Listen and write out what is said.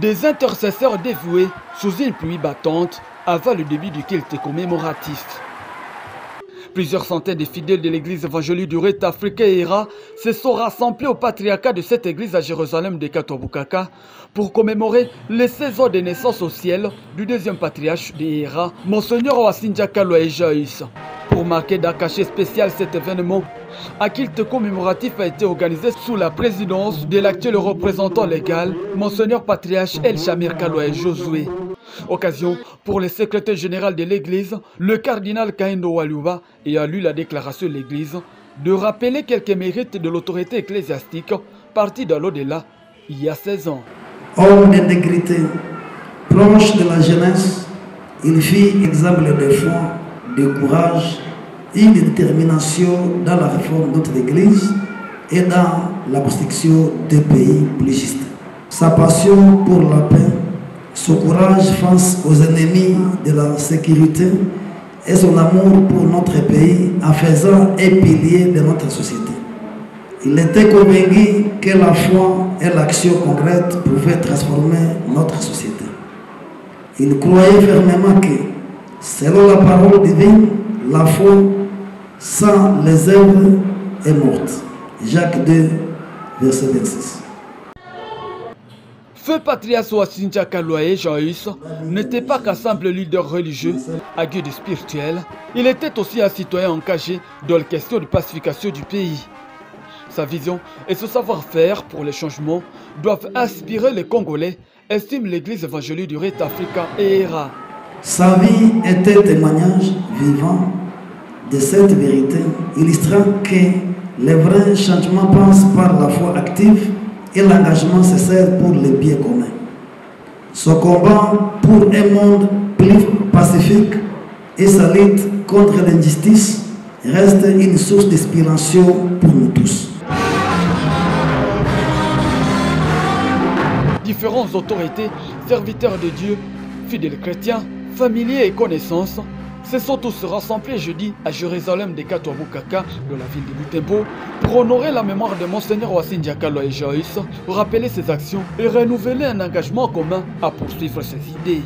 Des intercesseurs dévoués sous une pluie battante avant le début du culte commémoratif. Plusieurs centaines de fidèles de l'église évangélique du Rite africain ERA se sont rassemblés au patriarcat de cette église à Jérusalem de Katwa-Bukaka pour commémorer les 16 ans de naissance au ciel du deuxième patriarche de ERA, Monseigneur Owasinja Kalwa Joyce. Pour marquer d'un cachet spécial cet événement, un culte commémoratif a été organisé sous la présidence de l'actuel représentant légal, Monseigneur Patriarche El Shamir Kalwa Josué. Occasion pour le secrétaire général de l'église, le cardinal Kaindo Waluba, ayant lu la déclaration de l'église, de rappeler quelques mérites de l'autorité ecclésiastique partie de l'au-delà il y a 16 ans. Homme d'intégrité, proche de la jeunesse, il fit exemple de foi, de courage et de détermination dans la réforme de notre église et dans la construction des pays plus justes. Sa passion pour la paix, son courage face aux ennemis de la sécurité et son amour pour notre pays en faisant un pilier de notre société. Il était convaincu que la foi et l'action concrète pouvaient transformer notre société. Il croyait fermement que, selon la parole divine, la foi sans les œuvres est morte. Jacques 2, verset 26. Feu Patriarche Owasinja Kalwa Joyce n'était pas qu'un simple leader religieux à guide spirituel, il était aussi un citoyen engagé dans les questions de pacification du pays. Sa vision et son savoir-faire pour les changements doivent inspirer les Congolais, estime l'église évangélique du Rite africain ERA. Sa vie était témoignage vivant de cette vérité, illustrant que les vrais changements passent par la foi active et l'engagement sincère pour le bien commun. Son combat pour un monde plus pacifique et sa lutte contre l'injustice reste une source d'inspiration pour nous tous. Différentes autorités, serviteurs de Dieu, fidèles chrétiens, familiers et connaissances se sont tous rassemblés jeudi à Jérusalem de Katwa-Bukaka, dans la ville de Butembo, pour honorer la mémoire de Monseigneur Owasinja Kalwa Joyce, rappeler ses actions et renouveler un engagement commun à poursuivre ses idées.